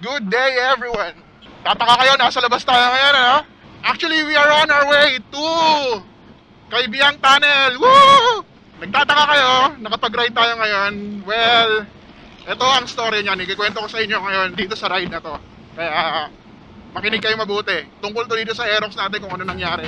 Good day everyone! Tataka kayo, nasa labas tayo ngayon, ano? Actually, we are on our way to Kaibiyang Tunnel! Woo! Nagtataka kayo, nakapag-ride tayo ngayon. Well, ito ang story niyan. Ikikwento ko sa inyo ngayon dito sa ride na to. Kaya, makinig kayo mabuti. Tungkol to dito sa Aerox natin kung ano nangyari.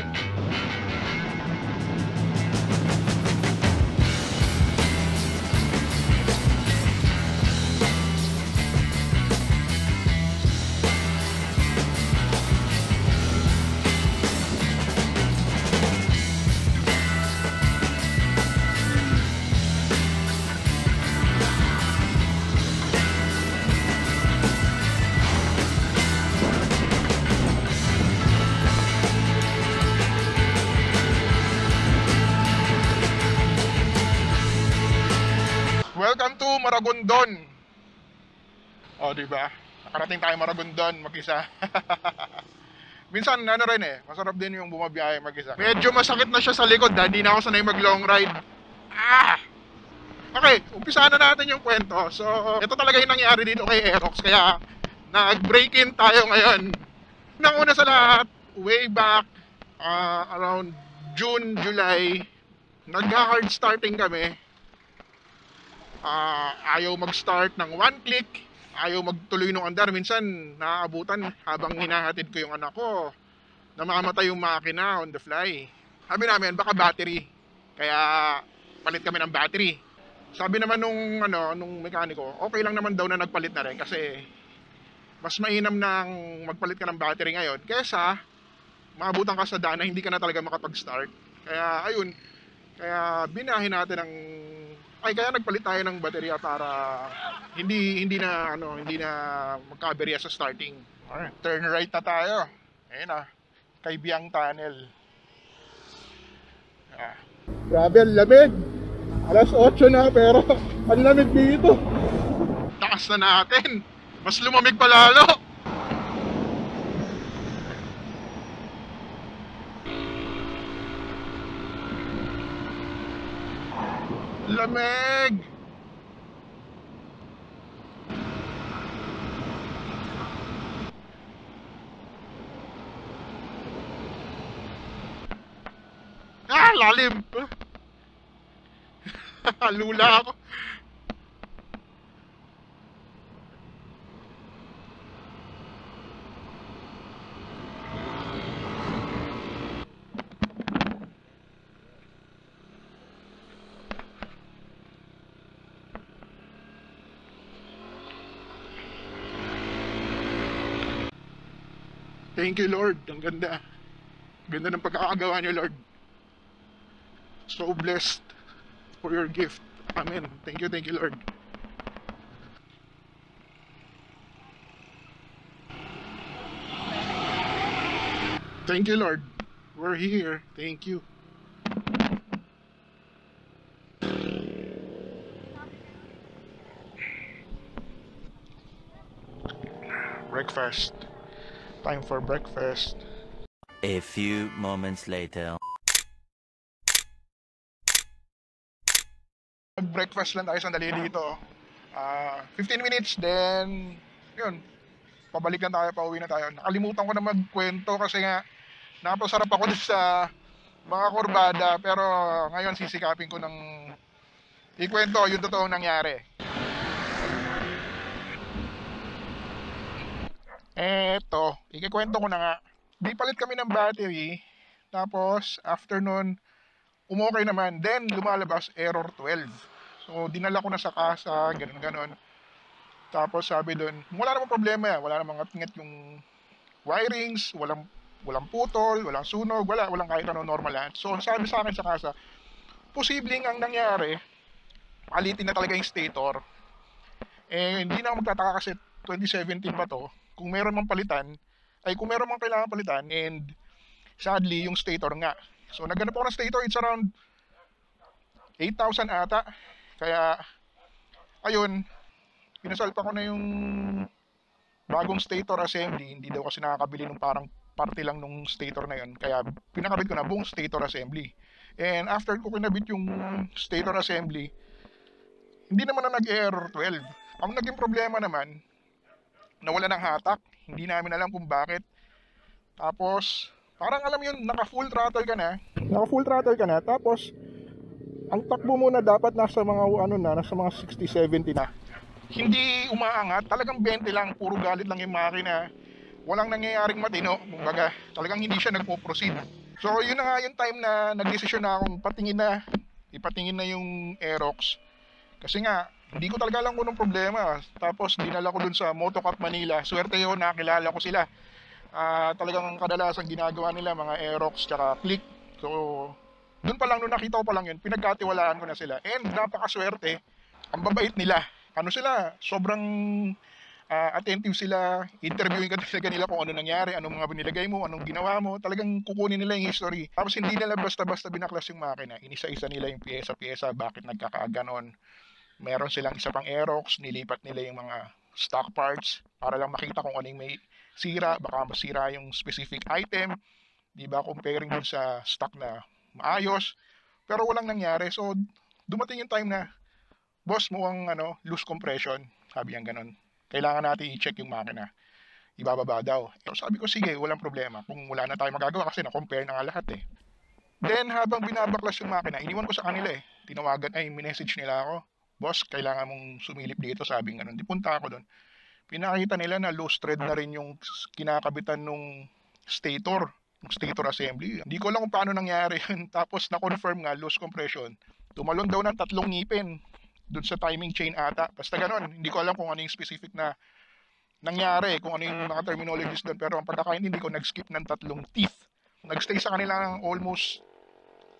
Welcome to Maragondon. O, diba? Nakarating tayo Maragondon mag-isa. Minsan, ano rin masarap din yung bumabiyahe mag-isa. Medyo masakit na siya sa likod, hindi na ako sanay mag-long ride. Okay, umpisa na natin yung kwento. So, ito talaga yung nangyari dito kay Aerox. Kaya, nag-break-in tayo ngayon. Una sa lahat, way back, around June, July, nag-hard starting kami. Ayaw mag-start ng one click, ayaw magtuloy ng andar. Minsan naaabutan habang hinahatid ko yung anak ko, namamatay yung makina on the fly. Sabi namin baka battery, kaya palit kami ng battery. Sabi naman nung mekaniko, okay lang naman daw na nagpalit na rin kasi mas mainam nang magpalit ka ng battery ngayon kaysa maabutan ka sa daan na hindi ka na talaga makapag-start. Kaya ayun, kaya binahin natin kaya nagpalit tayo ng baterya para hindi na magka-aberya sa starting. Alright, turn right na tayo. Ayun Kaibiyang Tunnel. Grabe, ang lamig. Alas 8 na pero ang lamig dito. Takas na natin. Mas lumamig pa lalo. Lamig! Lalim! Lula ako. Thank you, Lord. Ang ganda. Ganda ng pagkakagawa niyo, Lord. So blessed for your gift. Amen. Thank you, Lord. Thank you, Lord. We're here. Thank you. Breakfast. Time for breakfast. A few moments later. Breakfast lang tayo sandali dito. 15 minutes, then yun, pabalik lang tayo, pauwi na tayo. Nakalimutan ko na magkwento kasi nga napasarap ako sa mga kurbada, pero ngayon sisikapin ko ng ikwento yung totoong nangyari. Eto, ikikwento ko na nga. Di palit kami ng battery, tapos after nun, umokay naman, then lumalabas error 12. So dinala ko na sa kasa, ganun. Tapos sabi doon, wala namang problema yan, wala namang ngat-ngat yung wirings, walang putol, walang sunog, walang kahit ano, normal yan. So sabi sa akin sa kasa, posibleng ang nangyari, palitin na talaga yung stator. Hindi na ako magtataka kasi 2017 pa to. Kung meron mang palitan, kung meron mang kailangan palitan, and sadly, yung stator nga. So naghanap ako ng stator, it's around 8,000 ata. Kaya, ayun, pinasalpa ko na yung bagong stator assembly. Hindi daw kasi nakakabili ng parang parte lang nung stator na yun. Kaya pinakabit ko na buong stator assembly. And after ko kinabit yung stator assembly, hindi naman na nag-error 12. Ang naging problema naman, nawala ng hatak. Hindi namin alam kung bakit. Tapos, parang alam yun, naka-full throttle ka na. Naka-full throttle ka na. Tapos, ang takbo mo na dapat nasa mga, nasa mga 60-70 na. Hindi umaangat. Talagang 20 lang. Puro galit lang yung makina. Walang nangyayaring matino. Kumbaga, talagang hindi siya nagpo-proceed. So, yun na nga yung time na nagdesisyon na akong ipatingin na yung Aerox. Kasi nga, hindi ko talaga alam kung anong problema. Tapos, dinala ko dun sa Motocup Manila. Swerte yun, nakilala ko sila. Talagang kadalasan ginagawa nila mga Aerox tsaka Click. So, dun pa lang, nung nakita ko pa lang yun, pinagkatiwalaan ko na sila. And napakaswerte, ang babait nila. Ano sila, sobrang attentive sila, interviewin ka talaga nila kung ano nangyari, anong mga binilagay mo, anong ginawa mo, talagang kukunin nila yung history. Tapos hindi nila basta-basta binaklas yung makina, inisa-isa nila yung piyesa-piyesa, bakit nagkakaganon. Meron silang isa pang Aerox, nilipat nila yung mga stock parts para lang makita kung anong may sira, baka masira yung specific item, di ba, comparing dun sa stock na maayos, pero walang nangyari. So dumating yung time na, boss, mukhang loose compression, sabi yang ganon. Kailangan natin i-check yung makina. Ibababa daw. So sabi ko, sige, walang problema. Kung wala na tayo magagawa kasi na-compare na nga lahat eh. Then habang binabaklas yung makina, iniwan ko sa kanila eh. Tinawagan, minessage nila ako. Boss, kailangan mong sumilip dito, sabi nga nun. Di punta ako doon. Pinakita nila na loose thread na rin yung kinakabitan nung stator assembly. Hindi ko alam kung paano nangyari yun. Tapos na-confirm nga, loose compression. Tumalon daw ng 3 ngipin doon sa timing chain ata. Basta ganon. Hindi ko alam kung ano yung specific na nangyari, kung ano yung mga terminologies doon. Pero ang pagkakaintindi ko, nag-skip ng 3 teeth. Nag-stay sa kanila ng almost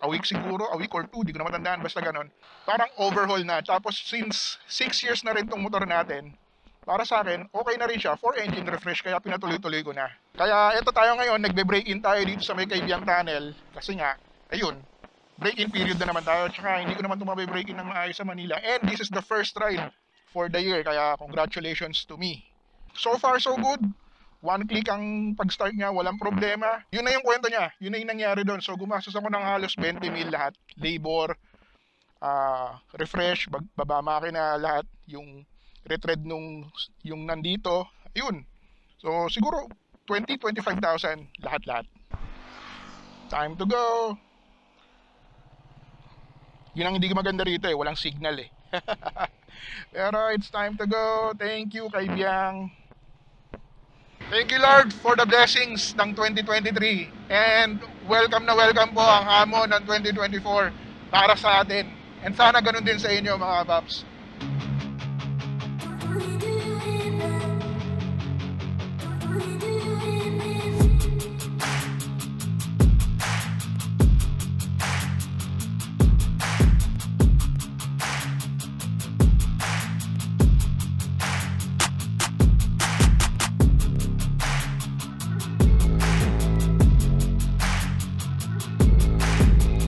a week siguro, a week or 2, di ko na matandaan, basta ganon. Parang overhaul na. Tapos since 6 years na rin tong motor natin, para sa akin, okay na rin siya for engine refresh, kaya pinatuloy-tuloy ko na. Kaya eto tayo ngayon, nagbe-break-in tayo dito sa may Kaibiang Tunnel. Kasi nga, ayun, break-in period na naman tayo. Tsaka hindi ko naman tumabay break-in ng maayos sa Manila. And this is the first ride for the year. Kaya congratulations to me. So far, so good. 1 click ang pag-start niya, walang problema. Yun na yung kwento niya. Yun na yung nangyari doon. So gumastos ako ng halos 20 mil lahat. Labor, refresh, baba makina, lahat. Yung retread yung nandito. Ayun. So siguro 20-25,000 lahat-lahat. Time to go. Yun ang hindi maganda rito eh, walang signal eh. Pero it's time to go. Thank you, Kaibiang. Thank you, Lord, for the blessings ng 2023. And welcome na welcome po ang hamon ng 2024 para sa atin. And sana ganun din sa inyo, mga Paps.